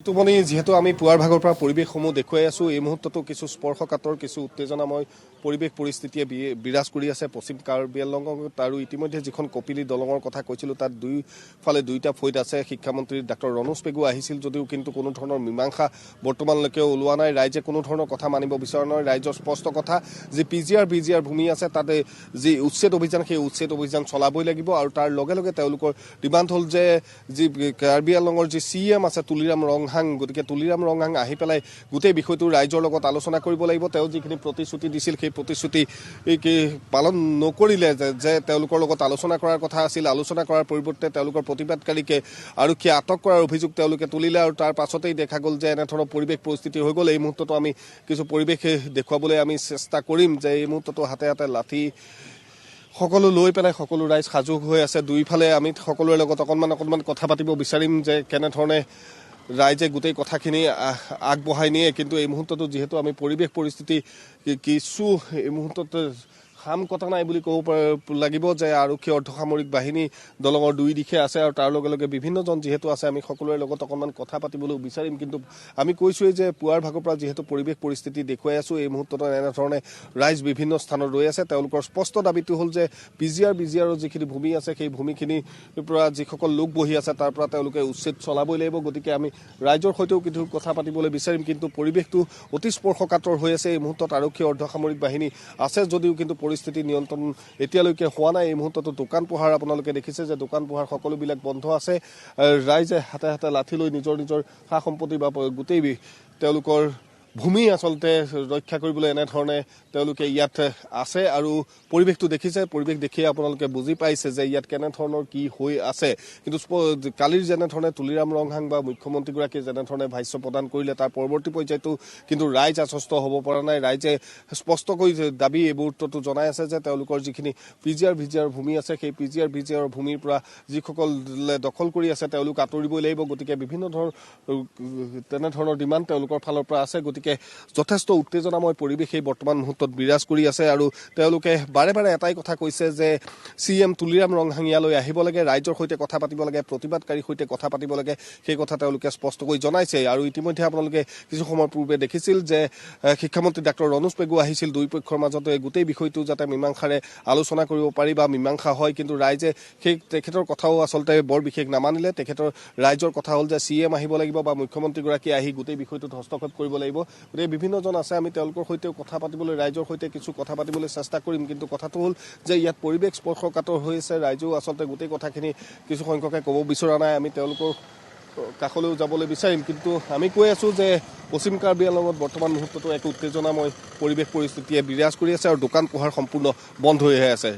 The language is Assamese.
তুমনি যেহেতু আমি পুৱাৰ ভাগৰ পৰা পৰিৱেশসমূহ দেখুৱাই আছো এই মুহূৰ্ততো কিছু স্পৰ্শকাতৰ কিছু উত্তেজনাময় পৰিৱেশ পৰিস্থিতিয়ে বিৰাজ কৰি আছে পশ্চিম কাৰ্বি আংলঙত আৰু ইতিমধ্যে যিখন কপিলী দলঙৰ কথা কৈছিলোঁ তাত দুইফালে দুইটা ফৈদ আছে শিক্ষামন্ত্ৰী ডাক্তৰ ৰণোজ পেগু আহিছিল যদিও কিন্তু কোনো ধৰণৰ মীমাংসা বৰ্তমানলৈকে ওলোৱা নাই ৰাইজে কোনো ধৰণৰ কথা মানিব বিচৰা নাই ৰাইজৰ স্পষ্ট কথা যে বিজিআৰ ভূমি আছে তাতে যি উচ্ছেদ অভিযান সেই উচ্ছেদ অভিযান চলাবই লাগিব আৰু তাৰ লগে লগে তেওঁলোকৰ ডিমাণ্ড হ'ল যে যি কাৰ্বি আংলঙৰ যি CM আছে তুলিৰাম ৰংহাং গতিকে তুলিৰাম ৰংহাং আহি পেলাই গোটেই বিষয়টো ৰাইজৰ লগত আলোচনা কৰিব লাগিব তেওঁ যিখিনি প্ৰতিশ্ৰুতি দিছিল সেই প্ৰতিশ্ৰুতি পালন নকৰিলে যে তেওঁলোকৰ লগত আলোচনা কৰাৰ কথা আছিল আলোচনা কৰাৰ পৰিৱৰ্তে তেওঁলোকৰ প্ৰতিবাদকাৰীকে আৰক্ষীয়ে আটক কৰাৰ অভিযোগ তেওঁলোকে তুলিলে আৰু তাৰ পাছতেই দেখা গ'ল যে এনেধৰণৰ পৰিৱেশ পৰিস্থিতি হৈ গ'ল এই মুহূৰ্ততো আমি কিছু পৰিৱেশ দেখুৱাবলৈ আমি চেষ্টা কৰিম যে এই মুহূৰ্ততো হাতে হাতে লাঠি সকলো লৈ পেলাই সকলো ৰাইজ সাজু হৈ আছে দুইফালে আমি সকলোৰে লগত অকণমান কথা পাতিব বিচাৰিম যে কেনেধৰণে ৰাইজে গোটেই কথাখিনি আগবঢ়াই নিয়ে কিন্তু এই মুহূৰ্ততো যিহেতু আমি পৰিৱেশ পৰিস্থিতি কিছু এই মুহূৰ্তত খাম কটা নাই বুলি ক'ব লাগিব যে আৰক্ষী অৰ্ধসামৰিক বাহিনী দলঙৰ দুই দিশে আছে আৰু তাৰ লগে লগে বিভিন্নজন যিহেতু আছে আমি সকলোৰে লগত অকণমান কথা পাতিবলৈ বিচাৰিম কিন্তু আমি কৈছোঁৱেই যে পুৱাৰ ভাগৰ পৰা যিহেতু পৰিৱেশ পৰিস্থিতি দেখুৱাই আছোঁ এই মুহূৰ্তত এনেধৰণে ৰাইজ বিভিন্ন স্থানত ৰৈ আছে তেওঁলোকৰ স্পষ্ট দাবীটো হ'ল যে বিজিআৰৰ যিখিনি ভূমি আছে সেই ভূমিখিনিৰ পৰা যিসকল লোক বহি আছে তাৰ পৰা তেওঁলোকে উচ্ছেদ চলাবই লাগিব গতিকে আমি ৰাইজৰ সৈতেও কিছু কথা পাতিবলৈ বিচাৰিম কিন্তু পৰিৱেশটো অতি স্পৰ্শকাতৰ হৈ আছে এই মুহূৰ্তত আৰক্ষী অৰ্ধসামৰিক বাহিনী আছে যদিও কিন্তু পৰিস্থিতি নিয়ন্ত্ৰণ এতিয়ালৈকে হোৱা নাই এই মুহূৰ্ততো দোকান পোহাৰ আপোনালোকে দেখিছে যে দোকান পোহাৰ সকলোবিলাক বন্ধ আছে ৰাইজে হাতে হাতে লাঠি লৈ নিজৰ সা সম্পত্তি বা গোটেই তেওঁলোকৰ ভূমি আচলতে ৰক্ষা কৰিবলৈ এনেধৰণে তেওঁলোকে ইয়াত আছে আৰু পৰিৱেশটো দেখিছে পৰিৱেশ দেখিয়ে আপোনালোকে বুজি পাইছে যে ইয়াত কেনেধৰণৰ কি হৈ আছে কিন্তু কালিৰ যেনেধৰণে তুলিৰাম ৰংহাং বা মুখ্যমন্ত্ৰীগৰাকীয়ে যেনেধৰণে ভাষ্য প্ৰদান কৰিলে তাৰ পৰৱৰ্তী পৰ্যায়তো কিন্তু ৰাইজ আশ্বস্ত হ'ব পৰা নাই ৰাইজে স্পষ্টকৈ দাবী এই মুহূৰ্ততো জনাই আছে যে তেওঁলোকৰ যিখিনি বিজিআৰ ভূমি আছে সেই বিজিআৰ ভূমিৰ পৰা যিসকলে দখল কৰি আছে তেওঁলোক আঁতৰিবই লাগিব গতিকে বিভিন্ন তেনেধৰণৰ ডিমাণ্ড তেওঁলোকৰ ফালৰ পৰা আছে গতিকে যথেষ্ট উত্তেজনাময় পৰিৱেশ এই বৰ্তমান মুহূৰ্তত বিৰাজ কৰি আছে আৰু তেওঁলোকে বাৰে বাৰে এটাই কথা কৈছে যে CM তুলিৰাম ৰংহাং ইয়ালৈ আহিব লাগে ৰাইজৰ সৈতে কথা পাতিব লাগে প্ৰতিবাদকাৰীৰ সৈতে কথা পাতিব লাগে সেই কথা তেওঁলোকে স্পষ্টকৈ জনাইছে আৰু ইতিমধ্যে আপোনালোকে কিছু সময় পূৰ্বে দেখিছিল যে শিক্ষামন্ত্ৰী ডাক্তৰ ৰণোজ পেগু আহিছিল দুই পক্ষৰ মাজতে গোটেই বিষয়টো যাতে মীমাংসাৰে আলোচনা কৰিব পাৰি বা মীমাংসা হয় কিন্তু ৰাইজে সেই তেখেতৰ কথাও আচলতে বৰ বিশেষ নামানিলে তেখেতৰ ৰাইজৰ কথা হ'ল যে CM আহিব লাগিব বা মুখ্যমন্ত্ৰীগৰাকী আহি গোটেই বিষয়টোত হস্তক্ষেপ কৰিব লাগিব গতিকে বিভিন্নজন আছে আমি তেওঁলোকৰ সৈতেও কথা পাতিবলৈ ৰাইজৰ সৈতে কিছু কথা পাতিবলৈ চেষ্টা কৰিম কিন্তু কথাটো হ'ল যে ইয়াত পৰিৱেশ স্পৰ্শকাতৰ হৈ আছে ৰাইজেও আচলতে গোটেই কথাখিনি কিছু সংখ্যকে ক'ব বিচৰা নাই আমি তেওঁলোকৰ কাষলৈও যাবলৈ বিচাৰিম কিন্তু আমি কৈ আছোঁ যে পশ্চিম কাৰ্বি আংলঙত বৰ্তমান মুহূৰ্ততো এক উত্তেজনাময় পৰিৱেশ পৰিস্থিতিয়ে বিৰাজ কৰি আছে আৰু দোকান পোহাৰ সম্পূৰ্ণ বন্ধ হৈহে আছে